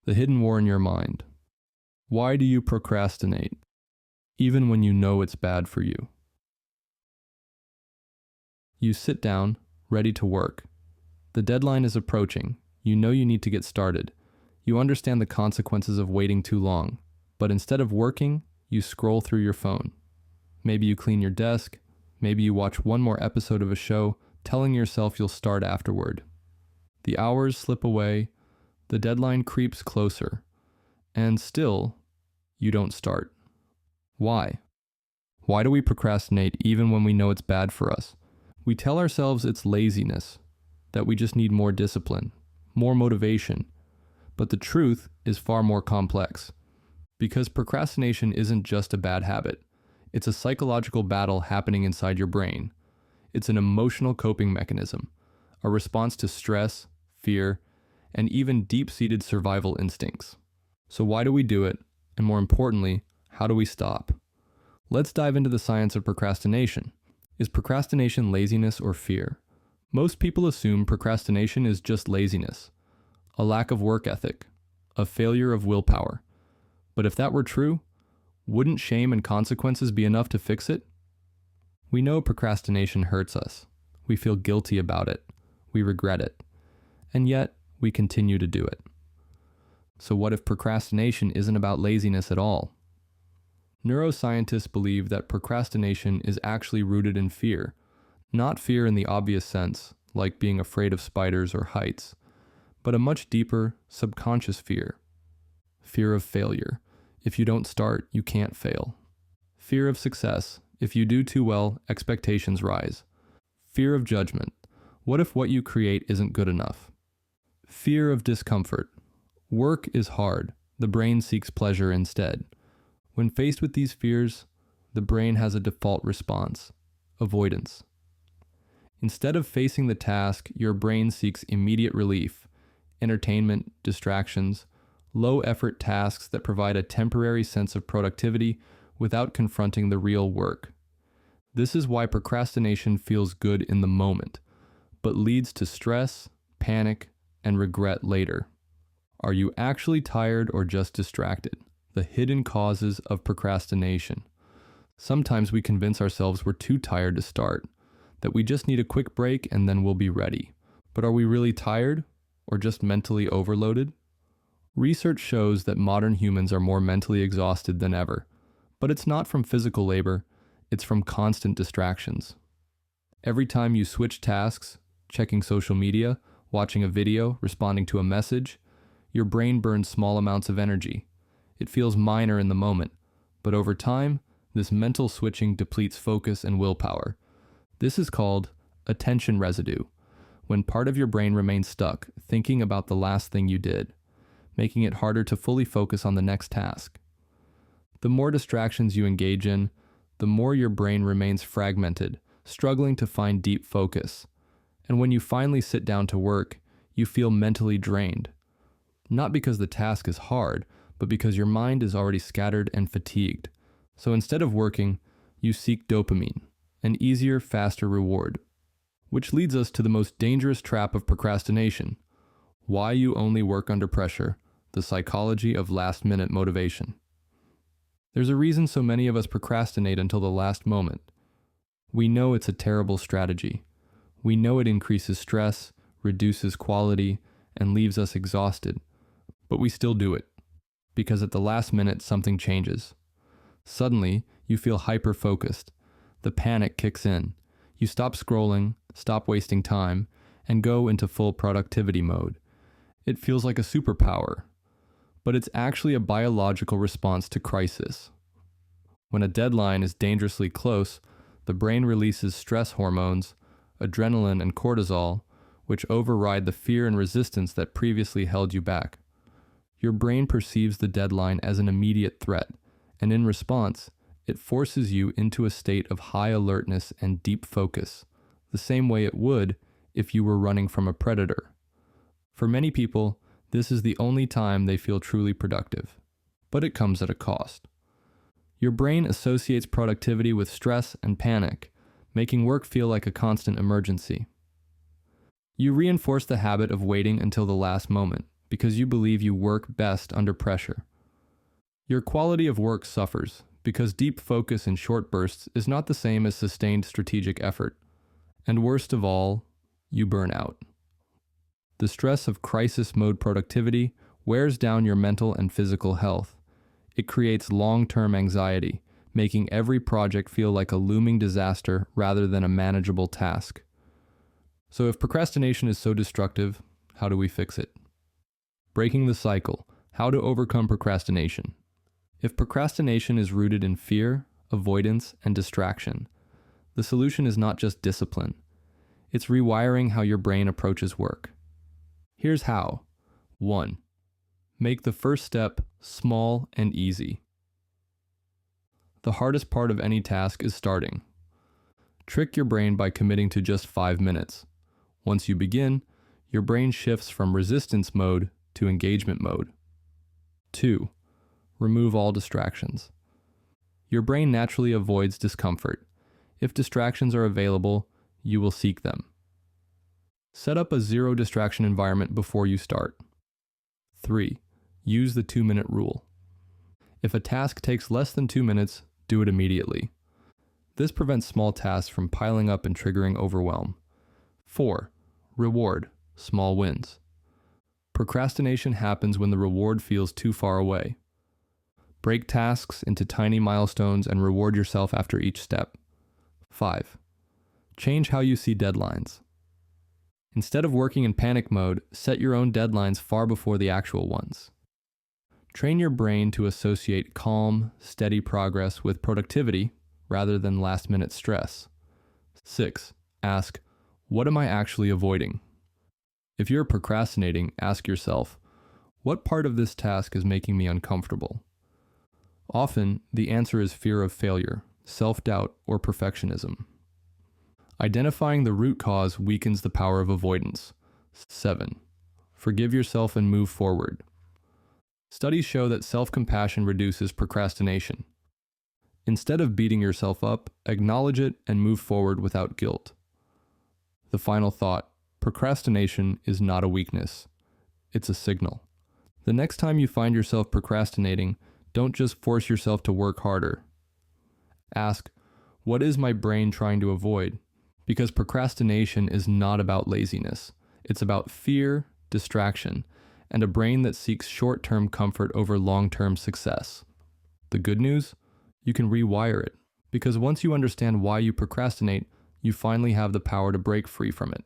The hidden war in your mind. Why do you procrastinate, even when you know it's bad for you? You sit down, ready to work. The deadline is approaching. You know you need to get started. You understand the consequences of waiting too long. But instead of working, you scroll through your phone. Maybe you clean your desk. Maybe you watch one more episode of a show, telling yourself you'll start afterward. The hours slip away. The deadline creeps closer. And still, you don't start. Why? Why do we procrastinate even when we know it's bad for us? We tell ourselves it's laziness, that we just need more discipline, more motivation. But the truth is far more complex. Because procrastination isn't just a bad habit. It's a psychological battle happening inside your brain. It's an emotional coping mechanism, a response to stress, fear, and even deep-seated survival instincts. So why do we do it? And more importantly, how do we stop? Let's dive into the science of procrastination. Is procrastination laziness or fear? Most people assume procrastination is just laziness, a lack of work ethic, a failure of willpower. But if that were true, wouldn't shame and consequences be enough to fix it? We know procrastination hurts us. We feel guilty about it. We regret it. And yet, we continue to do it. So what if procrastination isn't about laziness at all? Neuroscientists believe that procrastination is actually rooted in fear, not fear in the obvious sense, like being afraid of spiders or heights, but a much deeper, subconscious fear. Fear of failure. If you don't start, you can't fail. Fear of success. If you do too well, expectations rise. Fear of judgment. What if what you create isn't good enough? Fear of discomfort. Work is hard. The brain seeks pleasure instead. When faced with these fears, the brain has a default response: avoidance. Instead of facing the task, your brain seeks immediate relief, entertainment, distractions, low-effort tasks that provide a temporary sense of productivity without confronting the real work. This is why procrastination feels good in the moment, but leads to stress, panic, and regret later. Are you actually tired or just distracted? The hidden causes of procrastination. Sometimes we convince ourselves we're too tired to start, that we just need a quick break and then we'll be ready. But are we really tired or just mentally overloaded? Research shows that modern humans are more mentally exhausted than ever, but it's not from physical labor, it's from constant distractions. Every time you switch tasks, checking social media, watching a video, responding to a message, your brain burns small amounts of energy. It feels minor in the moment, but over time, this mental switching depletes focus and willpower. This is called attention residue, when part of your brain remains stuck thinking about the last thing you did, making it harder to fully focus on the next task. The more distractions you engage in, the more your brain remains fragmented, struggling to find deep focus. And when you finally sit down to work, you feel mentally drained. Not because the task is hard, but because your mind is already scattered and fatigued. So instead of working, you seek dopamine, an easier, faster reward. Which leads us to the most dangerous trap of procrastination: why you only work under pressure, the psychology of last-minute motivation. There's a reason so many of us procrastinate until the last moment. We know it's a terrible strategy. We know it increases stress, reduces quality, and leaves us exhausted. But we still do it, because at the last minute something changes. Suddenly, you feel hyper-focused. The panic kicks in. You stop scrolling, stop wasting time, and go into full productivity mode. It feels like a superpower, but it's actually a biological response to crisis. When a deadline is dangerously close, the brain releases stress hormones, adrenaline and cortisol, which override the fear and resistance that previously held you back. Your brain perceives the deadline as an immediate threat, and in response, it forces you into a state of high alertness and deep focus, the same way it would if you were running from a predator. For many people, this is the only time they feel truly productive, but it comes at a cost. Your brain associates productivity with stress and panic, making work feel like a constant emergency. You reinforce the habit of waiting until the last moment, because you believe you work best under pressure. Your quality of work suffers because deep focus in short bursts is not the same as sustained strategic effort. And worst of all, you burn out. The stress of crisis mode productivity wears down your mental and physical health. It creates long-term anxiety, making every project feel like a looming disaster rather than a manageable task. So if procrastination is so destructive, how do we fix it? Breaking the cycle. How to overcome procrastination. If procrastination is rooted in fear, avoidance, and distraction, the solution is not just discipline. It's rewiring how your brain approaches work. Here's how. 1. Make the first step small and easy. The hardest part of any task is starting. Trick your brain by committing to just 5 minutes. Once you begin, your brain shifts from resistance mode to engagement mode. 2. Remove all distractions. Your brain naturally avoids discomfort. If distractions are available, you will seek them. Set up a zero distraction environment before you start. 3. Use the 2-minute rule. If a task takes less than 2 minutes, do it immediately. This prevents small tasks from piling up and triggering overwhelm. 4. Reward small wins. Procrastination happens when the reward feels too far away. Break tasks into tiny milestones and reward yourself after each step. 5. Change how you see deadlines. Instead of working in panic mode, set your own deadlines far before the actual ones. Train your brain to associate calm, steady progress with productivity rather than last-minute stress. 6. Ask, what am I actually avoiding? If you're procrastinating, ask yourself, what part of this task is making me uncomfortable? Often, the answer is fear of failure, self-doubt, or perfectionism. Identifying the root cause weakens the power of avoidance. 7. Forgive yourself and move forward. Studies show that self-compassion reduces procrastination. Instead of beating yourself up, acknowledge it and move forward without guilt. The final thought, procrastination is not a weakness. It's a signal. The next time you find yourself procrastinating, don't just force yourself to work harder. Ask, what is my brain trying to avoid? Because procrastination is not about laziness. It's about fear, distraction, and a brain that seeks short-term comfort over long-term success. The good news? You can rewire it, because once you understand why you procrastinate, you finally have the power to break free from it.